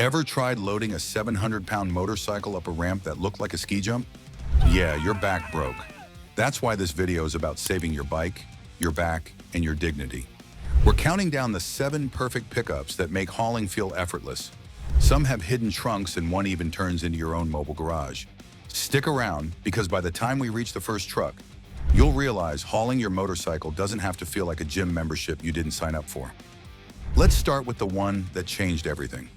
Ever tried loading a 700-pound motorcycle up a ramp that looked like a ski jump? Yeah, your back broke. That's why this video is about saving your bike, your back, and your dignity. We're counting down the 7 perfect pickups that make hauling feel effortless. Some have hidden trunks and one even turns into your own mobile garage. Stick around, because by the time we reach the first truck, you'll realize hauling your motorcycle doesn't have to feel like a gym membership you didn't sign up for. Let's start with the one that changed everything.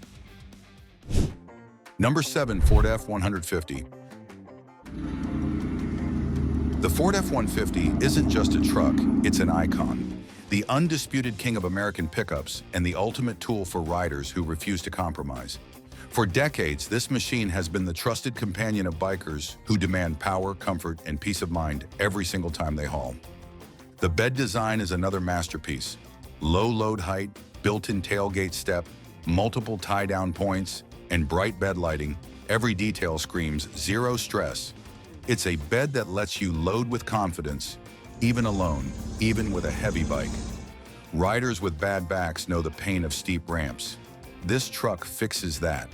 Number 7, Ford F-150. The Ford F-150 isn't just a truck, it's an icon. The undisputed king of American pickups and the ultimate tool for riders who refuse to compromise. For decades, this machine has been the trusted companion of bikers who demand power, comfort, and peace of mind every single time they haul. The bed design is another masterpiece. Low load height, built-in tailgate step, multiple tie-down points, and bright bed lighting, every detail screams zero stress. It's a bed that lets you load with confidence, even alone, even with a heavy bike. Riders with bad backs know the pain of steep ramps. This truck fixes that.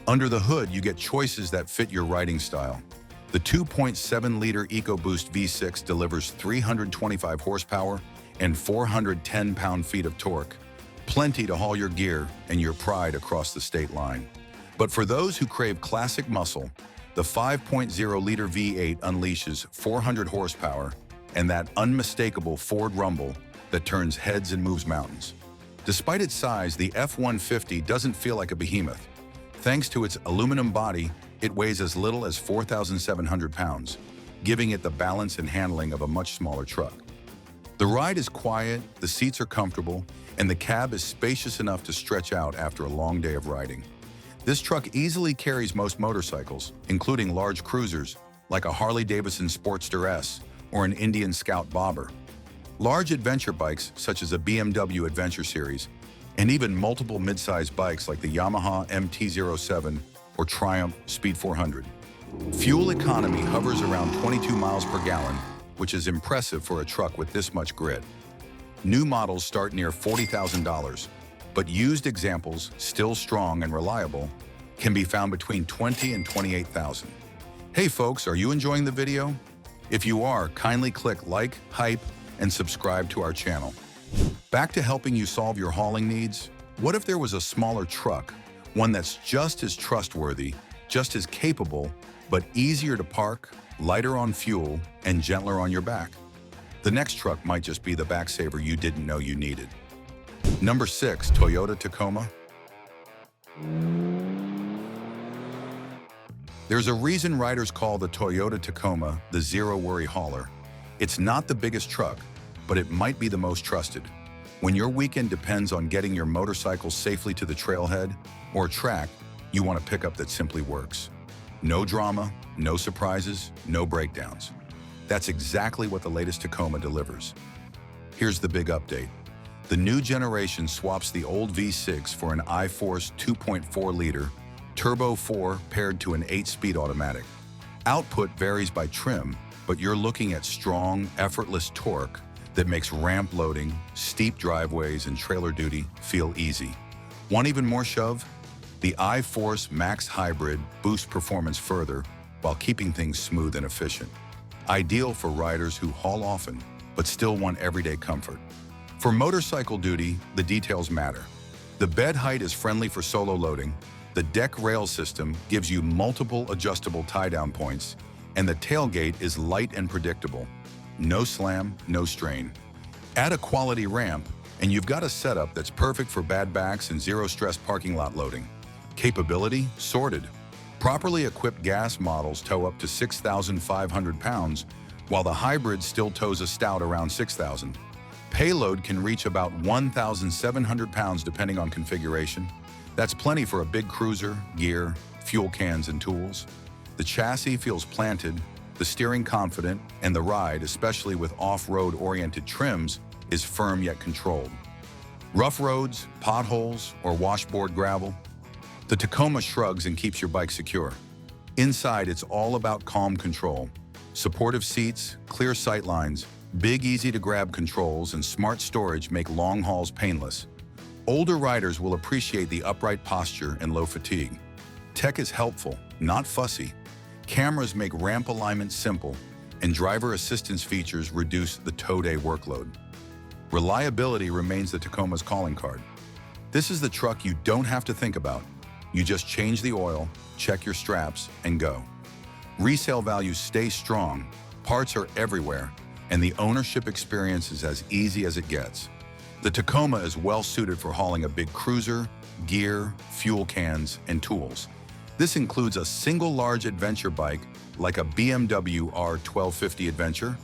Under the hood, you get choices that fit your riding style. The 2.7-liter EcoBoost V6 delivers 325 horsepower and 410 pound-feet of torque, plenty to haul your gear and your pride across the state line. But for those who crave classic muscle, the 5.0-liter V8 unleashes 400 horsepower and that unmistakable Ford rumble that turns heads and moves mountains. Despite its size, the F-150 doesn't feel like a behemoth. Thanks to its aluminum body, it weighs as little as 4,700 pounds, giving it the balance and handling of a much smaller truck. The ride is quiet, the seats are comfortable, and the cab is spacious enough to stretch out after a long day of riding. This truck easily carries most motorcycles, including large cruisers like a Harley-Davidson Sportster S or an Indian Scout Bobber, large adventure bikes such as a BMW Adventure Series, and even multiple mid-size bikes like the Yamaha MT-07 or Triumph Speed 400. Fuel economy hovers around 22 miles per gallon, which is impressive for a truck with this much grit. New models start near $40,000, but used examples, still strong and reliable, can be found between $20,000 and $28,000. Hey folks, are you enjoying the video? If you are, kindly click like, hype, and subscribe to our channel. Back to helping you solve your hauling needs. What if there was a smaller truck, one that's just as trustworthy, just as capable, but easier to park, lighter on fuel, and gentler on your back? The next truck might just be the back saver you didn't know you needed. Number 6, Toyota Tacoma. There's a reason riders call the Toyota Tacoma the zero-worry hauler. It's not the biggest truck, but it might be the most trusted. When your weekend depends on getting your motorcycle safely to the trailhead or track, you want a pickup that simply works. No drama, no surprises, no breakdowns. That's exactly what the latest Tacoma delivers. Here's the big update. The new generation swaps the old V6 for an iForce 2.4-liter Turbo 4 paired to an 8-speed automatic. Output varies by trim, but you're looking at strong, effortless torque that makes ramp loading, steep driveways, and trailer duty feel easy. Want even more shove? The iForce Max Hybrid boosts performance further while keeping things smooth and efficient. Ideal for riders who haul often, but still want everyday comfort. For motorcycle duty, the details matter. The bed height is friendly for solo loading, the deck rail system gives you multiple adjustable tie-down points, and the tailgate is light and predictable. No slam, no strain. Add a quality ramp, and you've got a setup that's perfect for bad backs and zero-stress parking lot loading. Capability? Sorted. Properly equipped gas models tow up to 6,500 pounds, while the hybrid still tows a stout around 6,000. Payload can reach about 1,700 pounds depending on configuration. That's plenty for a big cruiser, gear, fuel cans, and tools. The chassis feels planted, the steering confident, and the ride, especially with off-road oriented trims, is firm yet controlled. Rough roads, potholes, or washboard gravel? The Tacoma shrugs and keeps your bike secure. Inside, it's all about calm control. Supportive seats, clear sight lines, big easy-to-grab controls, and smart storage make long hauls painless. Older riders will appreciate the upright posture and low fatigue. Tech is helpful, not fussy. Cameras make ramp alignment simple, and driver assistance features reduce the tow day workload. Reliability remains the Tacoma's calling card. This is the truck you don't have to think about. You just change the oil, check your straps, and go. Resale values stay strong, parts are everywhere, and the ownership experience is as easy as it gets. The Tacoma is well suited for hauling a big cruiser, gear, fuel cans, and tools. This includes a single large adventure bike like a BMW R1250 Adventure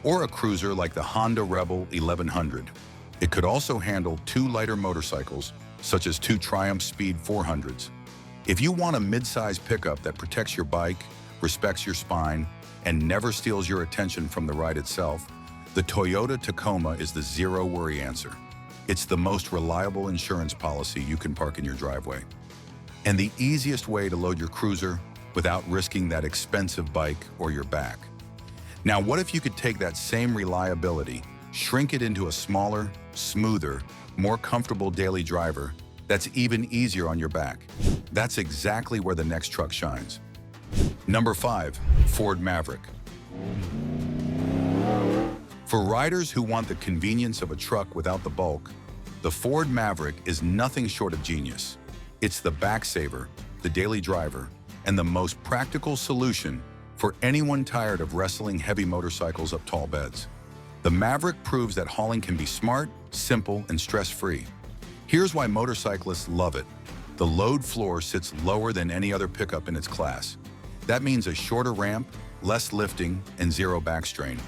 or a cruiser like the Honda Rebel 1100. It could also handle 2 lighter motorcycles, such as 2 Triumph Speed 400s. If you want a mid-size pickup that protects your bike, respects your spine, and never steals your attention from the ride itself, the Toyota Tacoma is the zero-worry answer. It's the most reliable insurance policy you can park in your driveway, and the easiest way to load your cruiser without risking that expensive bike or your back. Now, what if you could take that same reliability, shrink it into a smaller, smoother, more comfortable daily driver that's even easier on your back? That's exactly where the next truck shines. Number 5, Ford Maverick. For riders who want the convenience of a truck without the bulk, the Ford Maverick is nothing short of genius. It's the back saver, the daily driver, and the most practical solution for anyone tired of wrestling heavy motorcycles up tall beds. The Maverick proves that hauling can be smart, simple, and stress-free. Here's why motorcyclists love it. The load floor sits lower than any other pickup in its class. That means a shorter ramp, less lifting, and zero back strain.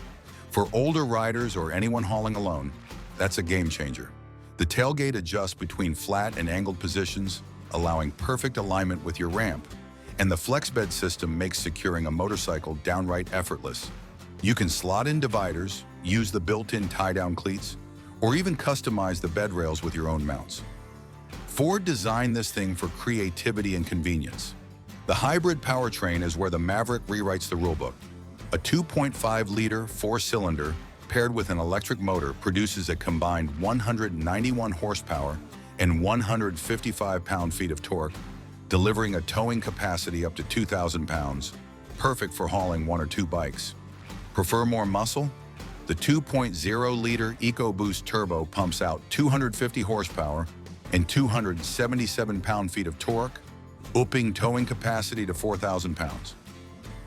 For older riders or anyone hauling alone, that's a game changer. The tailgate adjusts between flat and angled positions, allowing perfect alignment with your ramp. And the FlexBed system makes securing a motorcycle downright effortless. You can slot in dividers, use the built-in tie-down cleats, or even customize the bed rails with your own mounts. Ford designed this thing for creativity and convenience. The hybrid powertrain is where the Maverick rewrites the rulebook. A 2.5-liter 4-cylinder paired with an electric motor produces a combined 191 horsepower and 155 pound-feet of torque, delivering a towing capacity up to 2,000 pounds, perfect for hauling 1 or 2 bikes. Prefer more muscle? The 2.0-liter EcoBoost Turbo pumps out 250 horsepower and 277 pound-feet of torque, upping towing capacity to 4,000 pounds.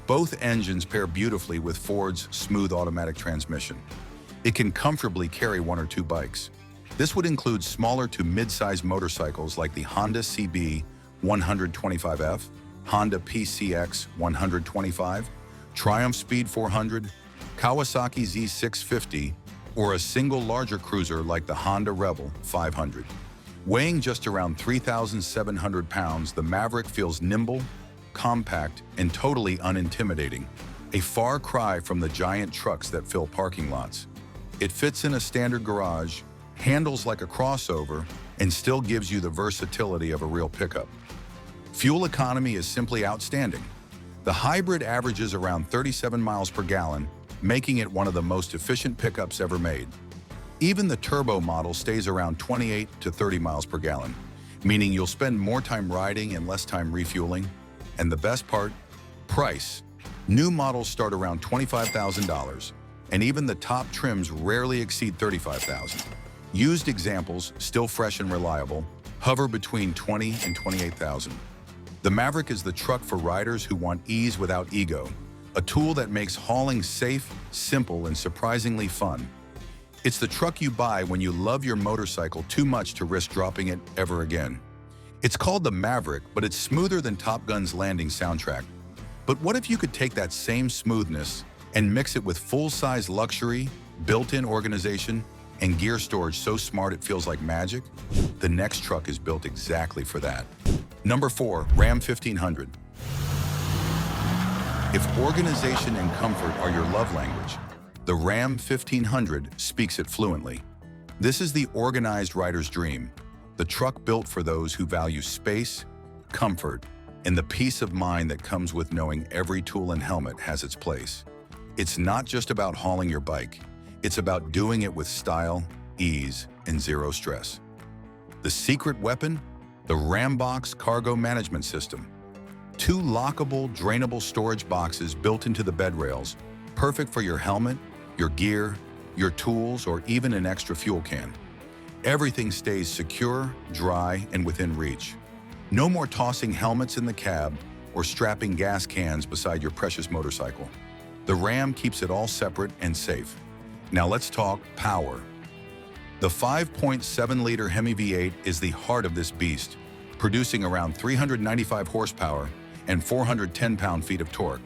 Both engines pair beautifully with Ford's smooth automatic transmission. It can comfortably carry 1 or 2 bikes. This would include smaller to mid-sized motorcycles like the Honda CB 125F, Honda PCX 125, Triumph Speed 400, Kawasaki Z650, or a single larger cruiser like the Honda Rebel 500. Weighing just around 3,700 pounds, the Maverick feels nimble, compact, and totally unintimidating, a far cry from the giant trucks that fill parking lots. It fits in a standard garage, handles like a crossover, and still gives you the versatility of a real pickup. Fuel economy is simply outstanding. The hybrid averages around 37 miles per gallon, making it one of the most efficient pickups ever made. Even the turbo model stays around 28 to 30 miles per gallon, meaning you'll spend more time riding and less time refueling. And the best part? Price. New models start around $25,000, and even the top trims rarely exceed $35,000. Used examples, still fresh and reliable, hover between $20,000 and $28,000. The Maverick is the truck for riders who want ease without ego, a tool that makes hauling safe, simple, and surprisingly fun. It's the truck you buy when you love your motorcycle too much to risk dropping it ever again. It's called the Maverick, but it's smoother than Top Gun's landing soundtrack. But what if you could take that same smoothness and mix it with full-size luxury, built-in organization, and gear storage so smart it feels like magic? The next truck is built exactly for that. Number 4, Ram 1500. If organization and comfort are your love language, the Ram 1500 speaks it fluently. This is the organized rider's dream, the truck built for those who value space, comfort, and the peace of mind that comes with knowing every tool and helmet has its place. It's not just about hauling your bike, it's about doing it with style, ease, and zero stress. The secret weapon? The Rambox Cargo Management System. Two lockable, drainable storage boxes built into the bed rails, perfect for your helmet, your gear, your tools, or even an extra fuel can. Everything stays secure, dry, and within reach. No more tossing helmets in the cab or strapping gas cans beside your precious motorcycle. The Ram keeps it all separate and safe. Now let's talk power. The 5.7-liter Hemi V8 is the heart of this beast, producing around 395 horsepower and 410 pound-feet of torque.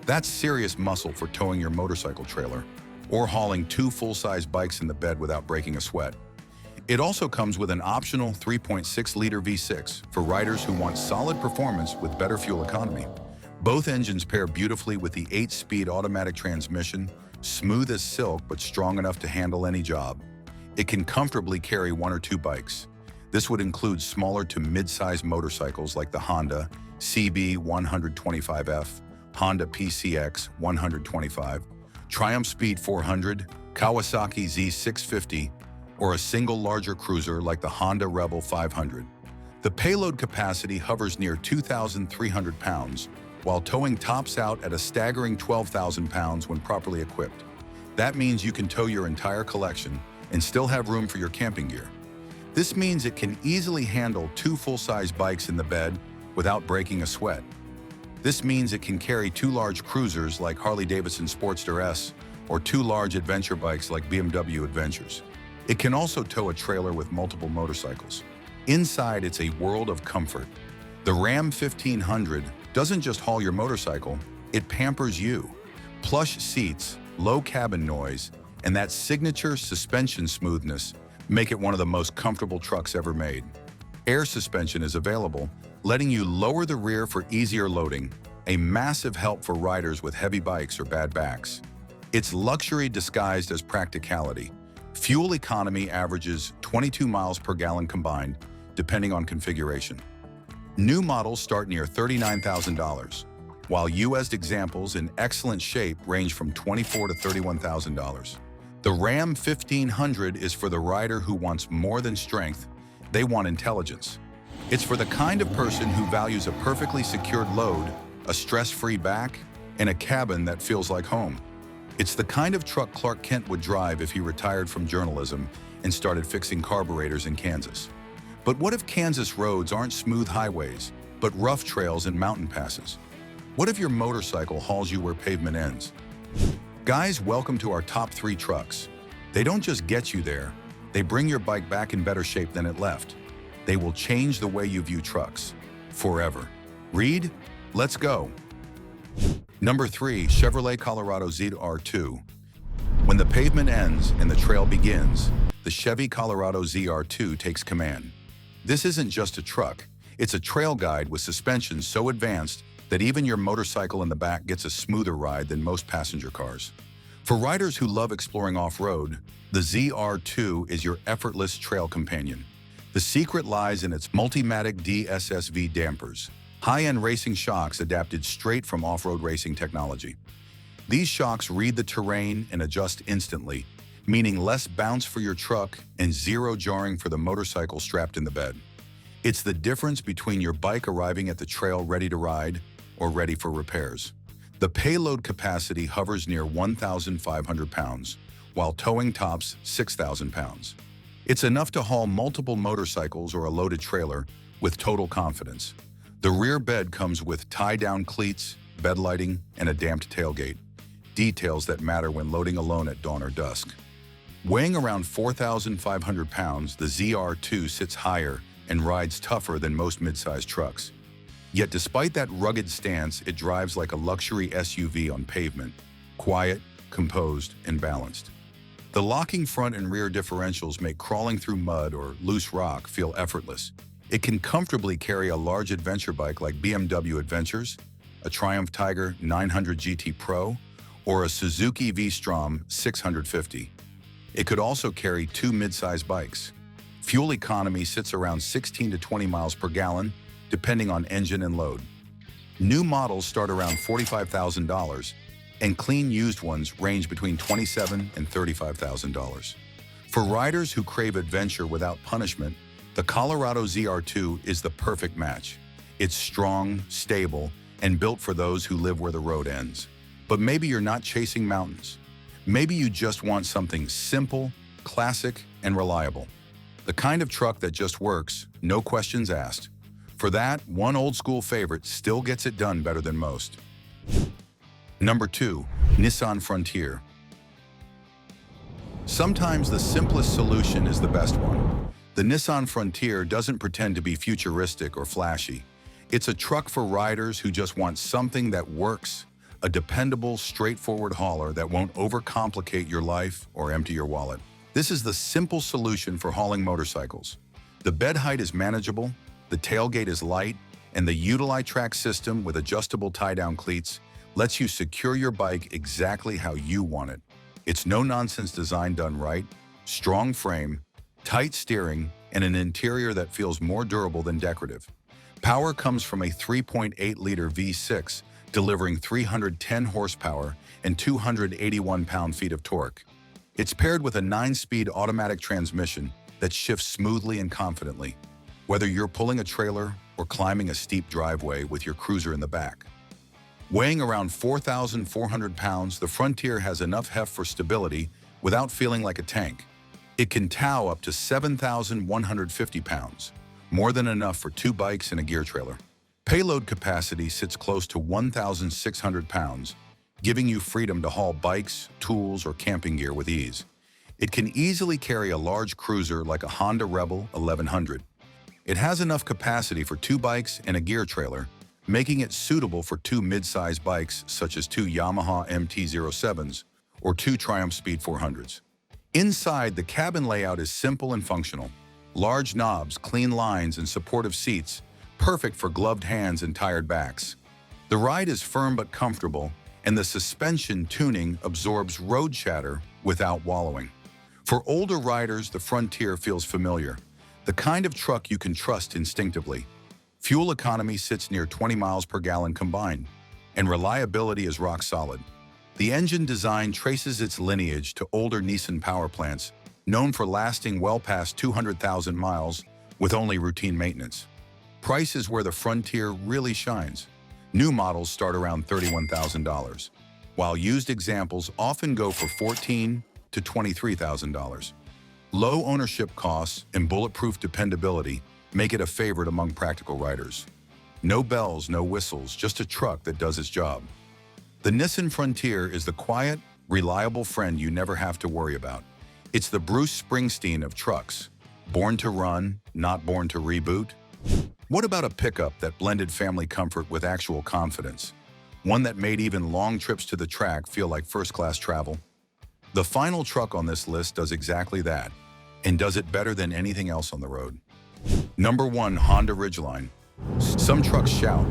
That's serious muscle for towing your motorcycle trailer or hauling two full-size bikes in the bed without breaking a sweat. It also comes with an optional 3.6-liter V6 for riders who want solid performance with better fuel economy. Both engines pair beautifully with the 8-speed automatic transmission, smooth as silk but strong enough to handle any job. It can comfortably carry one or two bikes. This would include smaller to mid-size motorcycles like the Honda CB 125F, Honda PCX 125, Triumph Speed 400, Kawasaki Z650, or a single larger cruiser like the Honda Rebel 500. The payload capacity hovers near 2,300 pounds, while towing tops out at a staggering 12,000 pounds when properly equipped. That means you can tow your entire collection and still have room for your camping gear. This means it can easily handle two full-size bikes in the bed without breaking a sweat. This means it can carry two large cruisers like Harley-Davidson Sportster S or two large adventure bikes like BMW Adventures. It can also tow a trailer with multiple motorcycles. Inside, it's a world of comfort. The Ram 1500 doesn't just haul your motorcycle, it pampers you. Plush seats, low cabin noise, and that signature suspension smoothness make it one of the most comfortable trucks ever made. Air suspension is available, letting you lower the rear for easier loading, a massive help for riders with heavy bikes or bad backs. It's luxury disguised as practicality. Fuel economy averages 22 miles per gallon combined, depending on configuration. New models start near $39,000, while used examples in excellent shape range from $24,000 to $31,000. The Ram 1500 is for the rider who wants more than strength, they want intelligence. It's for the kind of person who values a perfectly secured load, a stress-free back, and a cabin that feels like home. It's the kind of truck Clark Kent would drive if he retired from journalism and started fixing carburetors in Kansas. But what if Kansas roads aren't smooth highways, but rough trails and mountain passes? What if your motorcycle hauls you where pavement ends? Guys, welcome to our top 3 trucks. They don't just get you there, they bring your bike back in better shape than it left. They will change the way you view trucks, forever. Reed, let's go. Number 3, Chevrolet Colorado ZR2. When the pavement ends and the trail begins, the Chevy Colorado ZR2 takes command. This isn't just a truck, it's a trail guide with suspension so advanced that even your motorcycle in the back gets a smoother ride than most passenger cars. For riders who love exploring off-road, the ZR2 is your effortless trail companion. The secret lies in its Multimatic DSSV dampers, high-end racing shocks adapted straight from off-road racing technology. These shocks read the terrain and adjust instantly, meaning less bounce for your truck and zero jarring for the motorcycle strapped in the bed. It's the difference between your bike arriving at the trail ready to ride or ready for repairs. The payload capacity hovers near 1,500 pounds, while towing tops 6,000 pounds. It's enough to haul multiple motorcycles or a loaded trailer with total confidence. The rear bed comes with tie-down cleats, bed lighting, and a damped tailgate, details that matter when loading alone at dawn or dusk. Weighing around 4,500 pounds, the ZR2 sits higher and rides tougher than most mid-sized trucks. Yet despite that rugged stance, it drives like a luxury SUV on pavement, quiet, composed, and balanced. The locking front and rear differentials make crawling through mud or loose rock feel effortless. It can comfortably carry a large adventure bike like BMW Adventures, a Triumph Tiger 900 GT Pro, or a Suzuki V-Strom 650. It could also carry 2 mid-size bikes. Fuel economy sits around 16 to 20 miles per gallon, depending on engine and load. New models start around $45,000, and clean used ones range between $27,000 and $35,000. For riders who crave adventure without punishment, The Colorado ZR2 is the perfect match. It's strong, stable, and built for those who live where the road ends. But maybe you're not chasing mountains. Maybe you just want something simple, classic, and reliable. The kind of truck that just works, no questions asked. For that, one old-school favorite still gets it done better than most. Number 2. Nissan Frontier. Sometimes the simplest solution is the best one. The Nissan Frontier doesn't pretend to be futuristic or flashy. It's a truck for riders who just want something that works, a dependable, straightforward hauler that won't overcomplicate your life or empty your wallet. This is the simple solution for hauling motorcycles. The bed height is manageable, the tailgate is light, and the Utilitrack system with adjustable tie-down cleats lets you secure your bike exactly how you want it. It's no-nonsense design done right, strong frame, tight steering, and an interior that feels more durable than decorative. Power comes from a 3.8-liter V6, delivering 310 horsepower and 281 pound-feet of torque. It's paired with a 9-speed automatic transmission that shifts smoothly and confidently, whether you're pulling a trailer or climbing a steep driveway with your cruiser in the back. Weighing around 4,400 pounds, the Frontier has enough heft for stability without feeling like a tank. It can tow up to 7,150 pounds, more than enough for 2 bikes and a gear trailer. Payload capacity sits close to 1,600 pounds, giving you freedom to haul bikes, tools, or camping gear with ease. It can easily carry a large cruiser like a Honda Rebel 1100. It has enough capacity for 2 bikes and a gear trailer, making it suitable for 2 mid-size bikes such as 2 Yamaha MT-07s or 2 Triumph Speed 400s. Inside, the cabin layout is simple and functional. Large knobs, clean lines, and supportive seats, perfect for gloved hands and tired backs. The ride is firm but comfortable, and the suspension tuning absorbs road chatter without wallowing. For older riders, the Frontier feels familiar, the kind of truck you can trust instinctively. Fuel economy sits near 20 miles per gallon combined, and reliability is rock solid. The engine design traces its lineage to older Nissan power plants, known for lasting well past 200,000 miles with only routine maintenance. Price is where the Frontier really shines. New models start around $31,000, while used examples often go for $14,000 to $23,000. Low ownership costs and bulletproof dependability make it a favorite among practical riders. No bells, no whistles, just a truck that does its job. The Nissan Frontier is the quiet, reliable friend you never have to worry about. It's the Bruce Springsteen of trucks, born to run, not born to reboot. What about a pickup that blended family comfort with actual confidence? One that made even long trips to the track feel like first-class travel? The final truck on this list does exactly that, and does it better than anything else on the road. Number 1. Honda Ridgeline. Some trucks shout.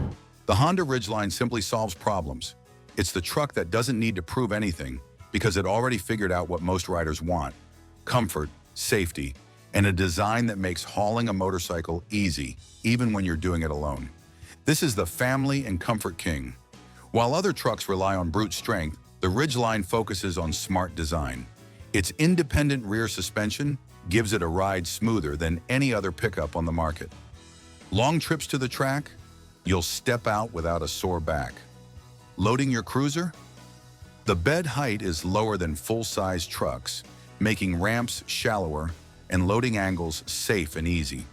The Honda Ridgeline simply solves problems. It's the truck that doesn't need to prove anything because it already figured out what most riders want: comfort, safety, and a design that makes hauling a motorcycle easy, even when you're doing it alone. This is the family and comfort king. While other trucks rely on brute strength, the Ridgeline focuses on smart design. Its independent rear suspension gives it a ride smoother than any other pickup on the market. Long trips to the track? You'll step out without a sore back. Loading your cruiser? The bed height is lower than full-size trucks, making ramps shallower and loading angles safe and easy.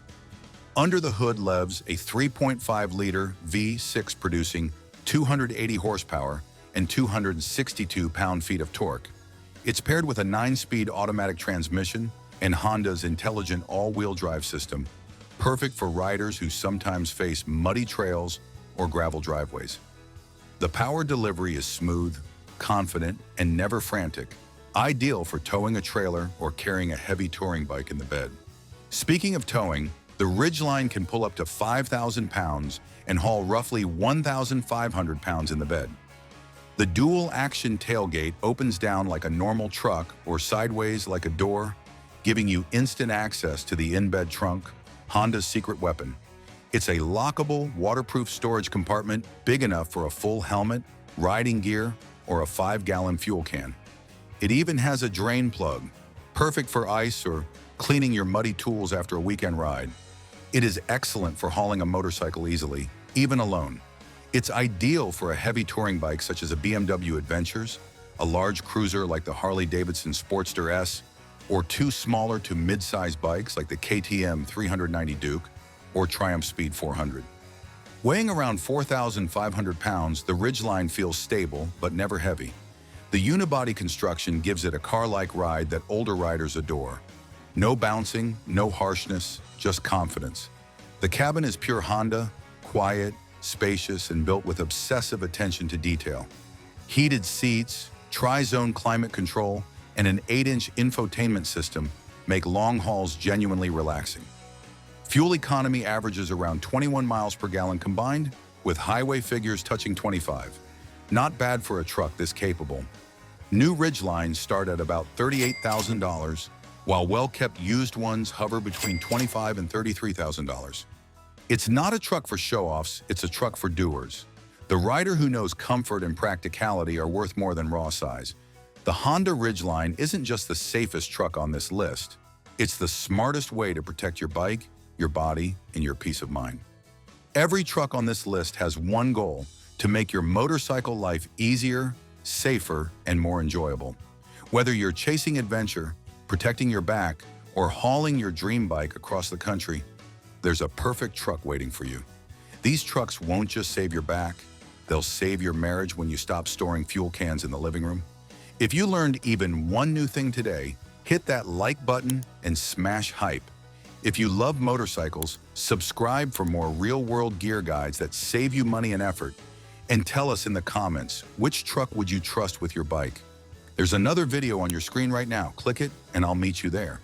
Under the hood lives a 3.5-liter V6 producing 280 horsepower and 262 pound-feet of torque. It's paired with a 9-speed automatic transmission and Honda's intelligent all-wheel drive system, perfect for riders who sometimes face muddy trails or gravel driveways. The power delivery is smooth, confident, and never frantic, ideal for towing a trailer or carrying a heavy touring bike in the bed. Speaking of towing, the Ridgeline can pull up to 5,000 pounds and haul roughly 1,500 pounds in the bed. The dual-action tailgate opens down like a normal truck or sideways like a door, giving you instant access to the in-bed trunk, Honda's secret weapon. It's a lockable, waterproof storage compartment big enough for a full helmet, riding gear, or a 5-gallon fuel can. It even has a drain plug, perfect for ice or cleaning your muddy tools after a weekend ride. It is excellent for hauling a motorcycle easily, even alone. It's ideal for a heavy touring bike such as a BMW Adventures, a large cruiser like the Harley-Davidson Sportster S, or two smaller to mid-size bikes like the KTM 390 Duke or Triumph Speed 400. Weighing around 4,500 pounds, the Ridgeline feels stable but never heavy. The unibody construction gives it a car-like ride that older riders adore. No bouncing, no harshness, just confidence. The cabin is pure Honda, quiet, spacious, and built with obsessive attention to detail. Heated seats, tri-zone climate control, and an 8-inch infotainment system make long hauls genuinely relaxing. Fuel economy averages around 21 miles per gallon combined, with highway figures touching 25. Not bad for a truck this capable. New Ridgelines start at about $38,000, while well-kept used ones hover between $25,000 and $33,000. It's not a truck for show-offs, it's a truck for doers. The rider who knows comfort and practicality are worth more than raw size. The Honda Ridgeline isn't just the safest truck on this list, it's the smartest way to protect your bike, your body, and your peace of mind. Every truck on this list has one goal: to make your motorcycle life easier, safer, and more enjoyable. Whether you're chasing adventure, protecting your back, or hauling your dream bike across the country, there's a perfect truck waiting for you. These trucks won't just save your back, they'll save your marriage when you stop storing fuel cans in the living room. If you learned even one new thing today, hit that like button and smash hype. If you love motorcycles, subscribe for more real-world gear guides that save you money and effort. And tell us in the comments, which truck would you trust with your bike? There's another video on your screen right now. Click it and I'll meet you there.